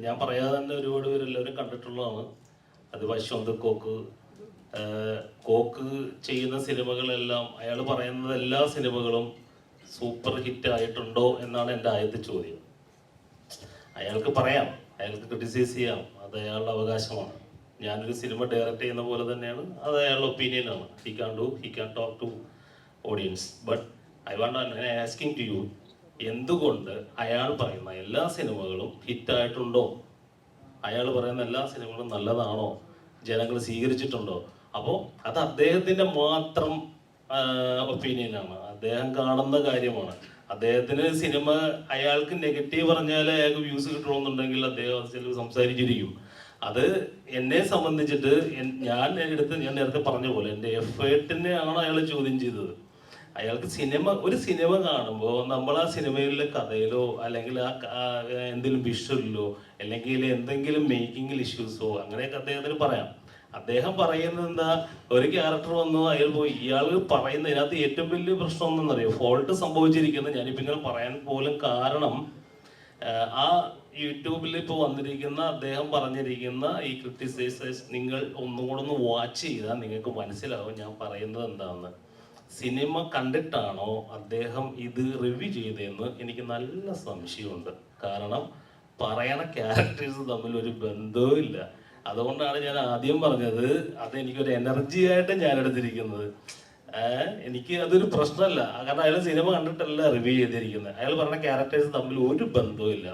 ഞാൻ പറയാതെ തന്നെ ഒരുപാട് പേരെല്ലാവരും കണ്ടിട്ടുള്ളതാണ്. അത് വശ്വന്ത് കോക്ക് ചെയ്യുന്ന സിനിമകളെല്ലാം, അയാൾ പറയുന്നത് എല്ലാ സിനിമകളും സൂപ്പർ ഹിറ്റ് ആയിട്ടുണ്ടോ എന്നാണ് എൻ്റെ ആദ്യത്തെ ചോദ്യം. അയാൾക്ക് പറയാം, അയാൾക്ക് ക്രിട്ടിസൈസ് ചെയ്യാം, അത് അയാളുടെ അവകാശമാണ്. ഞാനൊരു സിനിമ ഡയറക്റ്റ് ചെയ്യുന്ന പോലെ തന്നെയാണ്, അത് അയാളുടെ ഒപ്പീനിയനാണ്. He can talk to audience. But I want asking to you, എന്തുകൊണ്ട് അയാൾ പറയുന്ന എല്ലാ സിനിമകളും ഹിറ്റായിട്ടുണ്ടോ? അയാൾ പറയുന്ന എല്ലാ സിനിമകളും നല്ലതാണോ? ജനങ്ങൾ സ്വീകരിച്ചിട്ടുണ്ടോ? അപ്പോൾ അത് അദ്ദേഹത്തിൻ്റെ മാത്രം ഒപ്പീനിയനാണ്, അദ്ദേഹം കാണുന്ന കാര്യമാണ്. അദ്ദേഹത്തിന് സിനിമ, അയാൾക്ക് നെഗറ്റീവ് പറഞ്ഞാൽ അയാൾക്ക് വ്യൂസ് കിട്ടണമെന്നുണ്ടെങ്കിൽ അദ്ദേഹം ചിലപ്പോൾ സംസാരിച്ചിരിക്കും. അത് എന്നെ സംബന്ധിച്ചിട്ട് ഞാൻ നേരത്തെ പറഞ്ഞ പോലെ എൻ്റെ എഫേർട്ടിനെയാണ് അയാൾ ചോദ്യം ചെയ്തത്. അയാൾക്ക് ഒരു സിനിമ കാണുമ്പോൾ നമ്മൾ ആ സിനിമയിലെ കഥയിലോ അല്ലെങ്കിൽ ആ എന്തെങ്കിലും വിഷ്വലിലോ അല്ലെങ്കിൽ എന്തെങ്കിലും മേക്കിങ്ങിൽ ഇഷ്യൂസോ അങ്ങനെയൊക്കെ അദ്ദേഹത്തിന് പറയാം. അദ്ദേഹം പറയുന്നത് എന്താ, ഒരു ക്യാരക്ടർ വന്നു അയാൾ പോയി, ഇയാൾ പറയുന്ന ഇതിനകത്ത് ഏറ്റവും വലിയ പ്രശ്നം ഒന്നെന്നറിയോ, ഫോൾട്ട് സംഭവിച്ചിരിക്കുന്നത്. ഞാനിപ്പോൾ ഇങ്ങനെ പറയാൻ പോലും കാരണം, ആ യൂട്യൂബിൽ ഇപ്പോൾ വന്നിരിക്കുന്ന അദ്ദേഹം പറഞ്ഞിരിക്കുന്ന ഈ ക്രിട്ടിസൈസേഴ്സ് നിങ്ങൾ ഒന്നുകൂടെ ഒന്ന് വാച്ച് ചെയ്താൽ നിങ്ങൾക്ക് മനസ്സിലാവും ഞാൻ പറയുന്നത് എന്താണെന്ന്. സിനിമ കണ്ടിട്ടാണോ അദ്ദേഹം ഇത് റിവ്യൂ ചെയ്തതെന്ന് എനിക്ക് നല്ല സംശയമുണ്ട്. കാരണം പറയണ ക്യാരക്ടേഴ്സ് തമ്മിൽ ഒരു ബന്ധവും ഇല്ല. അതുകൊണ്ടാണ് ഞാൻ ആദ്യം പറഞ്ഞത്, അത് എനിക്കൊരു എനർജി ആയിട്ട് ഞാൻ എടുത്തിരിക്കുന്നത്. എനിക്ക് അതൊരു പ്രശ്നമല്ല, കാരണം അയാൾ സിനിമ കണ്ടിട്ടല്ല റിവ്യൂ ചെയ്തിരിക്കുന്നത്. അയാൾ പറഞ്ഞ ക്യാരക്ടേഴ്സ് തമ്മിൽ ഒരു ബന്ധവും ഇല്ല.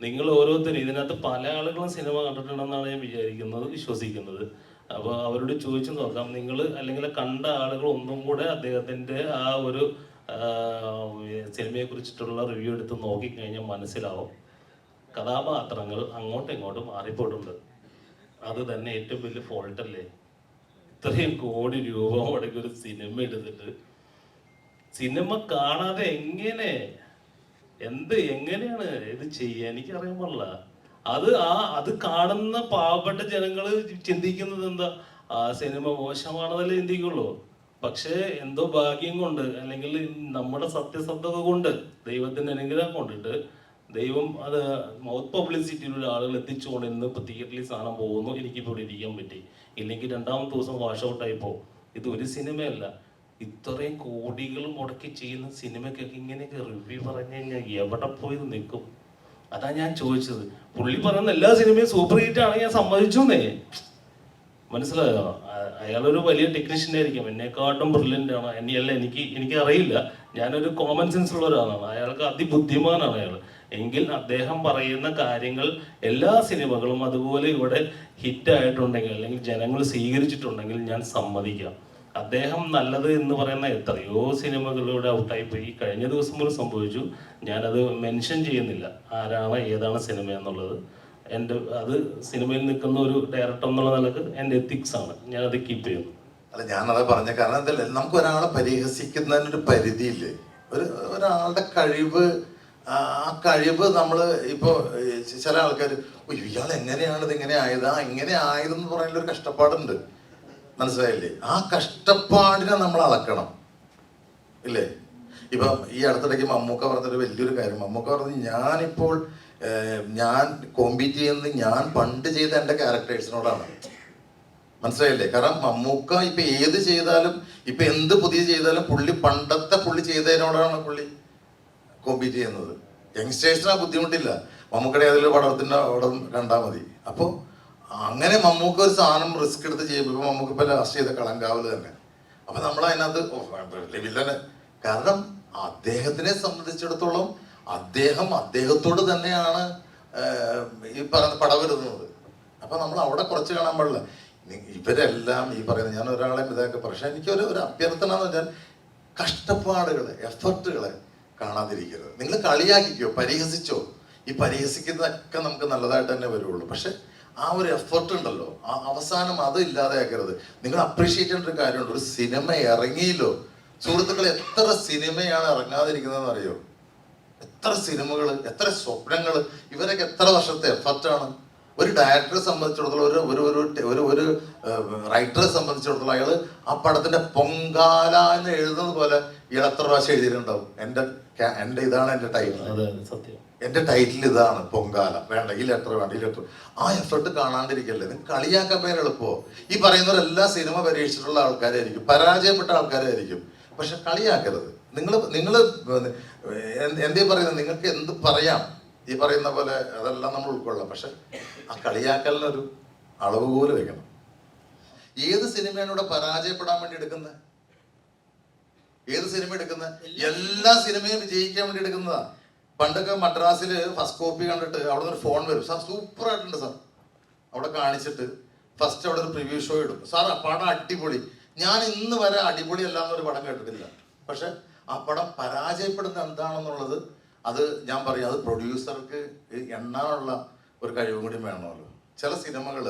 നിങ്ങൾ ഓരോരുത്തരും ഇതിനകത്ത് പല ആളുകളും സിനിമ കണ്ടിട്ടുണ്ടെന്നാണ് ഞാൻ വിശ്വസിക്കുന്നത്. അപ്പോൾ അവരോട് ചോദിച്ചു നോക്കാം, നിങ്ങൾ അല്ലെങ്കിൽ കണ്ട ആളുകൾ ഒന്നും കൂടെ അദ്ദേഹത്തിൻ്റെ ആ ഒരു സിനിമയെ കുറിച്ചിട്ടുള്ള റിവ്യൂ എടുത്ത് നോക്കിക്കഴിഞ്ഞാൽ മനസ്സിലാവും കഥാപാത്രങ്ങൾ അങ്ങോട്ടും ഇങ്ങോട്ടും മാറിപ്പോയിട്ടുണ്ട്. അത് തന്നെ ഏറ്റവും വലിയ ഫോൾട്ടല്ലേ? ഇത്രയും കോടി രൂപ മുടക്കി ഒരു സിനിമ എടുത്തിട്ട് സിനിമ കാണാതെ എങ്ങനെയാണ് ഇത് ചെയ്യുക? എനിക്കറിയാൻ പാടില്ല. അത് കാണുന്ന പാവപ്പെട്ട ജനങ്ങൾ ചിന്തിക്കുന്നത് എന്താ, ആ സിനിമ മോശമാണതല്ലേ ചിന്തിക്കുള്ളൂ. പക്ഷേ എന്തോ ഭാഗ്യം കൊണ്ട് അല്ലെങ്കിൽ നമ്മുടെ സത്യസന്ധത കൊണ്ട്, ദൈവത്തിൻ്റെ അനുഗ്രഹം കൊണ്ടിട്ട് ദൈവം അത് മൗത്ത് പബ്ലിസിറ്റിയിലുള്ള ആളുകൾ എത്തിച്ചുകൊണ്ട് ഇന്ന് ഇപ്പോൾ തിയേറ്ററിൽ സാധനം പോകുന്നു, എനിക്കിപ്പോൾ ഇവിടെ ഇരിക്കാൻ പറ്റി. ഇല്ലെങ്കിൽ രണ്ടാമത്തെ ദിവസം വാഷ് ഔട്ടായി പോകും. ഇത് ഒരു സിനിമയല്ല, ഇത്രയും കോടികൾ മുടക്കി ചെയ്യുന്ന സിനിമയ്ക്കൊക്കെ ഇങ്ങനെയൊക്കെ റിവ്യൂ പറഞ്ഞു കഴിഞ്ഞാൽ എവിടെ പോയി നിൽക്കും? അതാ ഞാൻ ചോദിച്ചത്. പുള്ളി പറയുന്ന എല്ലാ സിനിമയും സൂപ്പർ ഹിറ്റ് ആണ്, ഞാൻ സമ്മതിച്ചു എന്നേ. മനസ്സിലായോ? അയാളൊരു വലിയ ടെക്നീഷ്യൻ ആയിരിക്കും, എന്നെക്കാട്ടും ബ്രില്യൻ്റ് ആണ്. എനിക്ക് അറിയില്ല, ഞാനൊരു കോമൺ സെൻസ് ഉള്ള ഒരാളാണ്. അയാൾക്ക് അതിബുദ്ധിമാനാണ് അയാൾ. എങ്കിൽ അദ്ദേഹം പറയുന്ന കാര്യങ്ങൾ എല്ലാ സിനിമകളും അതുപോലെ ഇവിടെ ഹിറ്റായിട്ടുണ്ടെങ്കിൽ അല്ലെങ്കിൽ ജനങ്ങൾ സ്വീകരിച്ചിട്ടുണ്ടെങ്കിൽ ഞാൻ സമ്മതിക്കാം. അദ്ദേഹം നല്ലത് എന്ന് പറയുന്ന എത്രയോ സിനിമകളിലൂടെ ഔട്ടായിപ്പോയി. കഴിഞ്ഞ ദിവസം പോലും സംഭവിച്ചു. ഞാനത് മെൻഷൻ ചെയ്യുന്നില്ല ആരാണ് ഏതാണ് സിനിമ എന്നുള്ളത്. അത് സിനിമയിൽ നിൽക്കുന്ന ഒരു ഡയറക്ടർ എന്നുള്ള നിലക്ക് എൻ്റെ എത്തിക്സ് ആണ്, ഞാനത് കീപ്പ് ചെയ്യുന്നു. അല്ല, ഞാനത് പറഞ്ഞ കാരണം എന്തല്ലേ, നമുക്ക് ഒരാളെ പരിഹസിക്കുന്നതിനൊരു പരിധിയില്ലേ? ഒരാളുടെ കഴിവ്, ആ കഴിവ് നമ്മൾ ഇപ്പോൾ ചില ആൾക്കാർ ഇയാൾ എങ്ങനെയാണ് ഇതിങ്ങനെ ആയത്, ഇങ്ങനെ ആയതെന്ന് പറയുന്നൊരു കഷ്ടപ്പാടുണ്ട്. മനസ്സിലായില്ലേ? ആ കഷ്ടപ്പാടിനെ നമ്മൾ അളക്കണം, ഇല്ലേ? ഇപ്പം ഈ അടുത്തിടയ്ക്ക് മമ്മൂക്ക പറഞ്ഞൊരു വലിയൊരു കാര്യം, മമ്മൂക്ക പറഞ്ഞത് ഞാൻ കോമ്പീറ്റ് ചെയ്യുന്നത് ഞാൻ പണ്ട് ചെയ്ത എൻ്റെ ക്യാരക്ടേഴ്സിനോടാണ്. മനസ്സിലായില്ലേ? കാരണം മമ്മൂക്ക ഇപ്പം ഏത് ചെയ്താലും, ഇപ്പം എന്ത് പുതിയ ചെയ്താലും പുള്ളി ചെയ്തതിനോടാണ് പുള്ളി കോമ്പീറ്റ് ചെയ്യുന്നത്. യങ്സ്റ്റേഴ്സിന് ആ ബുദ്ധിമുട്ടില്ല. മമ്മൂക്കയുടെ ഏതെങ്കിലും പടം കണ്ടാൽ മതി. അപ്പോൾ അങ്ങനെ മമ്മൂക്ക ഒരു സാധനം റിസ്ക് എടുത്ത് ചെയ്യുമ്പോൾ, ഇപ്പം മമ്മൂക്ക ഇപ്പം ലാസ്റ്റ് ചെയ്ത കളങ്കാവൽ തന്നെ, അപ്പം നമ്മളതിനകത്ത് വില്ലന്, കാരണം അദ്ദേഹത്തിനെ സംബന്ധിച്ചിടത്തോളം അദ്ദേഹത്തോട് തന്നെയാണ് ഈ പറയുന്ന പടവരുന്നത്. അപ്പം നമ്മൾ അവിടെ കുറച്ച് കാണാൻ പാടില്ല. ഇവരെല്ലാം ഈ പറയുന്നത്, ഞാൻ ഒരാളെ ഇതൊക്കെ, പക്ഷെ എനിക്കൊരു അഭ്യർത്ഥന എന്ന് വെച്ചാൽ കഷ്ടപ്പാടുകളെ, എഫർട്ടുകളെ കാണാതിരിക്കരുത്. നിങ്ങൾ കളിയാക്കിക്കോ, പരിഹസിച്ചോ, ഈ പരിഹസിക്കുന്നതൊക്കെ നമുക്ക് നല്ലതായിട്ട് തന്നെ വരുള്ളൂ. പക്ഷെ ആ ഒരു എഫർട്ട് ഉണ്ടല്ലോ, ആ അവസാനം അത് ഇല്ലാതെയാക്കരുത്. നിങ്ങൾ അപ്രീഷിയേറ്റ് ചെയ്യേണ്ട ഒരു കാര്യമുണ്ട്. ഒരു സിനിമ ഇറങ്ങിയല്ലോ സുഹൃത്തുക്കൾ, എത്ര സിനിമയാണ് ഇറങ്ങാതിരിക്കുന്നതെന്ന് അറിയോ? എത്ര സിനിമകൾ, എത്ര സ്വപ്നങ്ങൾ, ഇവരൊക്കെ എത്ര വർഷത്തെ എഫർട്ടാണ്. ഒരു ഡയറക്ടറെ സംബന്ധിച്ചിടത്തോളം, ഒരു റൈറ്ററെ സംബന്ധിച്ചിടത്തോളം, അയാൾ ആ പടത്തിന്റെ പൊങ്കാല എന്ന് എഴുതുന്നത് പോലെ ഇയാൾ എത്ര പ്രാവശ്യം എഴുതിയിട്ടുണ്ടാവും. എൻ്റെ ഇതാണ് എൻ്റെ ടൈം. സത്യം. എൻ്റെ ടൈറ്റിൽ ഇതാണ് പൊങ്കാല, വേണ്ട ഈ ലെറ്റർ വേണ്ട ഈ ലെറ്റർ, ആ എഫർട്ട് കാണാണ്ടിരിക്കല്ലേ. നിങ്ങൾ കളിയാക്കാൻ പേര് എളുപ്പമോ? ഈ പറയുന്നവരെല്ലാം സിനിമ പരീക്ഷിച്ചിട്ടുള്ള ആൾക്കാരായിരിക്കും, പരാജയപ്പെട്ട ആൾക്കാരായിരിക്കും. പക്ഷെ കളിയാക്കരുത്. നിങ്ങൾ എന്തേ പറയുന്നത്, നിങ്ങൾക്ക് എന്ത് പറയാം ഈ പറയുന്ന പോലെ, അതെല്ലാം നമ്മൾ ഉൾക്കൊള്ളാം. പക്ഷെ ആ കളിയാക്കലിനൊരു അളവ് പോലെ വെക്കണം. ഏത് സിനിമയാണ് ഇവിടെ പരാജയപ്പെടാൻ വേണ്ടി എടുക്കുന്നത്? ഏത് സിനിമ എടുക്കുന്നത്? എല്ലാ സിനിമയും വിജയിക്കാൻ വേണ്ടി എടുക്കുന്നതാ. പണ്ടൊക്കെ മദ്രാസിൽ ഫസ്റ്റ് കോപ്പി കണ്ടിട്ട് അവിടെ നിന്ന് ഒരു ഫോൺ വരും, സാർ സൂപ്പർ ആയിട്ടുണ്ട് സാർ, അവിടെ കാണിച്ചിട്ട് ഫസ്റ്റ് അവിടെ ഒരു പ്രിവ്യൂ ഷോ ഇടും, സാർ ആ പടം അടിപൊളി. ഞാൻ ഇന്ന് വരെ അടിപൊളി അല്ലാന്നൊരു പടം കേട്ടിട്ടില്ല. പക്ഷെ ആ പടം പരാജയപ്പെടുന്നത് എന്താണെന്നുള്ളത് അത് ഞാൻ പറയും, അത് പ്രൊഡ്യൂസർക്ക് എണ്ണാനുള്ള ഒരു കഴിവും കൂടി വേണമല്ലോ. ചില സിനിമകൾ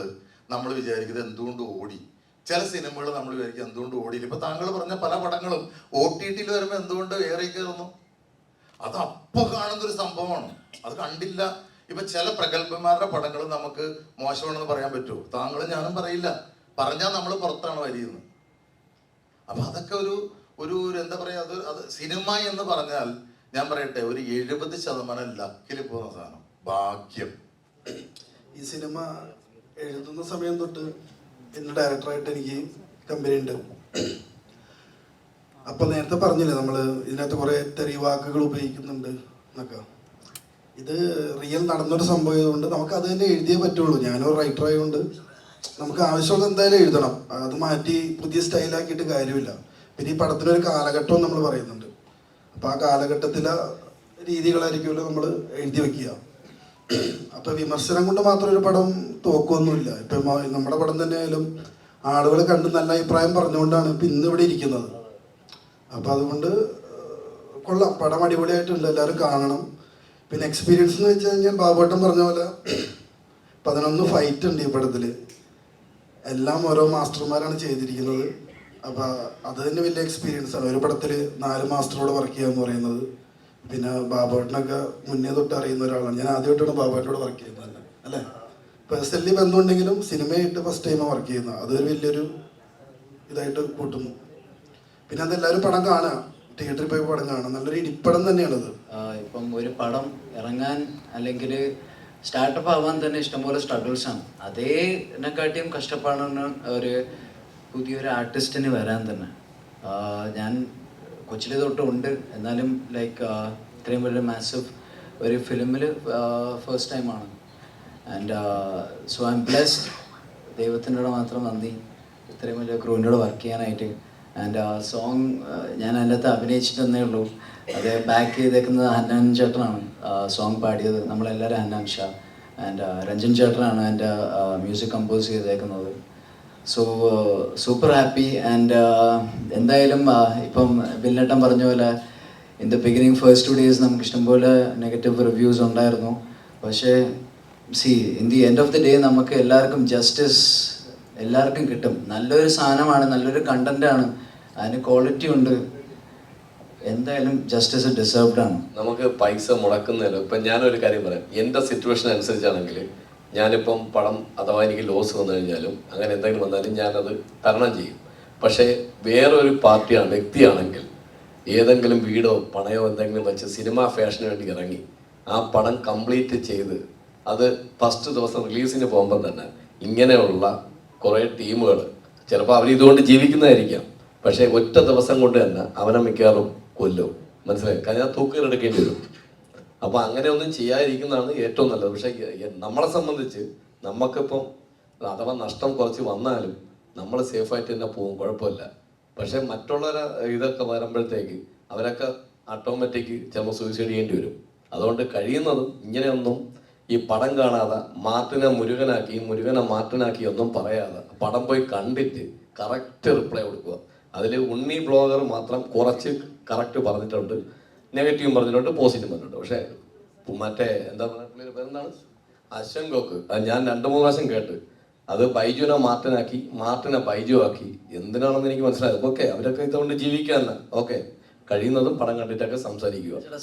നമ്മൾ വിചാരിക്കുന്നത് എന്തുകൊണ്ട് ഓടി, ചില സിനിമകൾ നമ്മൾ വിചാരിക്കും എന്തുകൊണ്ട് ഓടിയില്ല. ഇപ്പൊ താങ്കൾ പറഞ്ഞ പല പടങ്ങളും OTT വരുമ്പോൾ എന്തുകൊണ്ട് ഏറെ കയറുന്നു, അത് അപ്പൊ കാണുന്നൊരു സംഭവമാണ്. അത് കണ്ടില്ല. ഇപ്പൊ ചില പ്രഗത്ഭന്മാരുടെ പടങ്ങൾ നമുക്ക് മോശമാണെന്ന് പറയാൻ പറ്റുമോ? താങ്കളും ഞാനും പറയില്ല, പറഞ്ഞാൽ നമ്മൾ പുറത്താണ് വരിയുന്നത്. അപ്പൊ അതൊക്കെ ഒരു എന്താ പറയാ, അത് സിനിമ എന്ന് പറഞ്ഞാൽ ഞാൻ പറയട്ടെ, ഒരു 70% ലക്കിൽ പോകുന്ന സാധനം, ഭാഗ്യം. ഈ സിനിമ എഴുതുന്ന സമയം തൊട്ട് എന്റെ ഡയറക്ടറായിട്ട് എനിക്ക് കമ്പനി ഉണ്ട്. അപ്പൊ നേരത്തെ പറഞ്ഞില്ലേ നമ്മള് ഇതിനകത്ത് കുറെ തെറി വാക്കുകൾ ഉപയോഗിക്കുന്നുണ്ട് എന്നൊക്കെ. ഇത് റിയൽ നടന്നൊരു സംഭവം ആയതുകൊണ്ട് നമുക്ക് അത് തന്നെ എഴുതിയേ പറ്റുള്ളൂ. ഞാനൊരു റൈറ്റർ ആയതുകൊണ്ട് നമുക്ക് ആവശ്യമുള്ള എന്തായാലും എഴുതണം. അത് മാറ്റി പുതിയ സ്റ്റൈലാക്കിയിട്ട് കാര്യമില്ല. പിന്നെ ഈ പടത്തിനൊരു കാലഘട്ടവും നമ്മൾ പറയുന്നുണ്ട്. അപ്പൊ ആ കാലഘട്ടത്തിലെ രീതികളായിരിക്കുമല്ലോ നമ്മൾ എഴുതി വെക്കുക. അപ്പൊ വിമർശനം കൊണ്ട് മാത്രം ഒരു പടം തോക്കൊന്നുമില്ല. ഇപ്പൊ നമ്മുടെ പടം തന്നെ ആയാലും ആളുകൾ കണ്ട് നല്ല അഭിപ്രായം പറഞ്ഞുകൊണ്ടാണ് ഇപ്പൊ ഇന്ന് ഇവിടെ ഇരിക്കുന്നത്. അപ്പൊ അതുകൊണ്ട് കൊള്ളാം, പടം അടിപൊളിയായിട്ടുണ്ട്, എല്ലാവരും കാണണം. പിന്നെ എക്സ്പീരിയൻസ് എന്ന് വെച്ച് കഴിഞ്ഞാൽ ബാബുവേട്ടൻ പറഞ്ഞ പോലെ 11 ഫൈറ്റ് ഉണ്ട് ഈ പടത്തില്. എല്ലാം ഓരോ മാസ്റ്റർമാരാണ് ചെയ്തിരിക്കുന്നത്. അപ്പൊ അത് തന്നെ വലിയ എക്സ്പീരിയൻസ് ആണ്. ഒരു പടത്തില് 4 മാസ്റ്ററോട് വർക്ക് ചെയ്യാന്ന് പറയുന്നത്. പിന്നെ ബാബുവേട്ടനൊക്കെ മുന്നേ തൊട്ട് അറിയുന്ന ഒരാളാണ്. ഞാൻ ആദ്യമായിട്ടാണ് ബാബുവേട്ടനോട് വർക്ക് ചെയ്യുന്നത് തന്നെ, അല്ലേ? പേഴ്സണലി ബന്ധമുണ്ടെങ്കിലും സിനിമയായിട്ട് ഫസ്റ്റ് ടൈമാണ് വർക്ക് ചെയ്യുന്നത്. അതൊരു വലിയൊരു ഇതായിട്ട് കൂട്ടുന്നു. പിന്നെ അതെല്ലാവരും പടം കാണുക, തിയേറ്ററിൽ പോയി പടം കാണുക. നല്ലൊരു ഇടിപ്പടം തന്നെയാണത്. ഇപ്പം ഒരു പടം ഇറങ്ങാൻ അല്ലെങ്കിൽ സ്റ്റാർട്ടപ്പ് ആവാൻ തന്നെ ഇഷ്ടംപോലെ സ്ട്രഗിൾസ് ആണ്. അതേനെക്കാട്ടിയും കഷ്ടപ്പാടാണ് ഒരു പുതിയൊരു ആർട്ടിസ്റ്റിന് വരാൻ തന്നെ. ഞാൻ കൊച്ചിലെ തൊട്ടുണ്ട്, എന്നാലും ലൈക്ക് ഇത്രയും വലിയ മാസീവ് ഒരു ഫിലിമിൽ ഫസ്റ്റ് ടൈമാണ്. And so I am blessed. ദൈവത്തിനോട് മാത്രം നന്ദി ഇത്രയും വലിയ ക്രൂവിനോട് വർക്ക് ചെയ്യാനായിട്ട്. ആൻഡ് സോങ് ഞാൻ അതിൻ്റെ അകത്ത് അഭിനയിച്ചിട്ടെന്നേ ഉള്ളൂ. അത് ബാക്ക് ചെയ്തേക്കുന്നത് ഹന്നാൻ ചേട്ടനാണ്. സോങ് പാടിയത് നമ്മളെല്ലാവരും ഹന്നാൻ ഷാ. ആൻഡ് രഞ്ജൻ ചേട്ടനാണ് എൻ്റെ മ്യൂസിക് കമ്പോസ് ചെയ്തേക്കുന്നത്. So super happy. ആൻഡ് എന്തായാലും ഇപ്പം ബില്ലേട്ടൻ പറഞ്ഞ പോലെ in the beginning first 2 days നമുക്ക് ഇഷ്ടംപോലെ നെഗറ്റീവ് റിവ്യൂസ് ഉണ്ടായിരുന്നു. പക്ഷേ in the end of the day നമുക്ക് എല്ലാവർക്കും ജസ്റ്റിസ് എല്ലാവർക്കും കിട്ടും. നല്ലൊരു സാധനമാണ്, നല്ലൊരു കണ്ടന്റാണ്, അതിന് ക്വാളിറ്റി ഉണ്ട്. എന്തായാലും ജസ്റ്റിസ് ഡിസേർവ്ഡ് ആണ്. നമുക്ക് പൈസ മുടക്കുന്നില്ല. ഇപ്പം ഞാനൊരു കാര്യം പറയാം, എൻ്റെ സിറ്റുവേഷൻ അനുസരിച്ചാണെങ്കിൽ ഞാനിപ്പം പടം അഥവാ എനിക്ക് ലോസ് വന്നു കഴിഞ്ഞാലും അങ്ങനെ എന്തെങ്കിലും വന്നാലും ഞാനത് തരണം ചെയ്യും. പക്ഷേ വേറൊരു പാർട്ടിയാണ്, വ്യക്തിയാണെങ്കിൽ ഏതെങ്കിലും വീടോ പണയോ എന്തെങ്കിലും വെച്ച് സിനിമ ഫാഷന് വേണ്ടി ഇറങ്ങി ആ പടം കംപ്ലീറ്റ് ചെയ്ത് അത് ഫസ്റ്റ് ദിവസം റിലീസിന് പോകുമ്പം തന്നെ ഇങ്ങനെയുള്ള കുറേ ടീമുകൾ ചിലപ്പോൾ അവരിതുകൊണ്ട് ജീവിക്കുന്നതായിരിക്കാം, പക്ഷേ ഒറ്റ ദിവസം കൊണ്ട് തന്നെ അവനെ മിക്കവാറും കൊല്ലും. മനസ്സിലായി? കാരണം തൂക്കിലെടുക്കേണ്ടി വരും. അപ്പോൾ അങ്ങനെയൊന്നും ചെയ്യാതിരിക്കുന്നതാണ് ഏറ്റവും നല്ലത്. പക്ഷേ നമ്മളെ സംബന്ധിച്ച് നമുക്കിപ്പം അഥവാ നഷ്ടം കുറച്ച് വന്നാലും നമ്മൾ സേഫായിട്ട് തന്നെ പോകും, കുഴപ്പമില്ല. പക്ഷേ മറ്റുള്ളവരെ ഇതൊക്കെ വരുമ്പോഴത്തേക്ക് അവരൊക്കെ ഓട്ടോമാറ്റിക് ചിലപ്പോൾ സൂയിസൈഡ് ചെയ്യേണ്ടി വരും. അതുകൊണ്ട് കഴിയുന്നതും ഇങ്ങനെയൊന്നും ഈ പടം കാണാതെ മാർട്ടിനെ മാർട്ടിനാക്കി ഒന്നും പറയാതെ പടം പോയി കണ്ടിട്ട് കറക്റ്റ് റിപ്ലൈ കൊടുക്കുക. അതിൽ ഉണ്ണി ബ്ലോഗർ മാത്രം കുറച്ച് കറക്റ്റ് പറഞ്ഞിട്ടുണ്ട്, നെഗറ്റീവും പറഞ്ഞിട്ടുണ്ട്, പോസിറ്റീവ് പറഞ്ഞിട്ടുണ്ട്. പക്ഷേ മറ്റേ എന്താ പറയുക, പേരെന്താണ്, അശ്വൻ ഗോക്ക്, അത് ഞാൻ 2-3 പ്രാവശ്യം കേട്ട് അത് ബൈജുവിനെ മാർട്ടിനെ ബൈജു ആക്കി. എന്തിനാണെന്ന് എനിക്ക് മനസ്സിലായത്. ഓക്കെ, അവരൊക്കെ ഇതുകൊണ്ട് ജീവിക്കാൻ ഓക്കെ, കഴിയുന്നതും പടം കണ്ടിട്ടൊക്കെ സംസാരിക്കുക.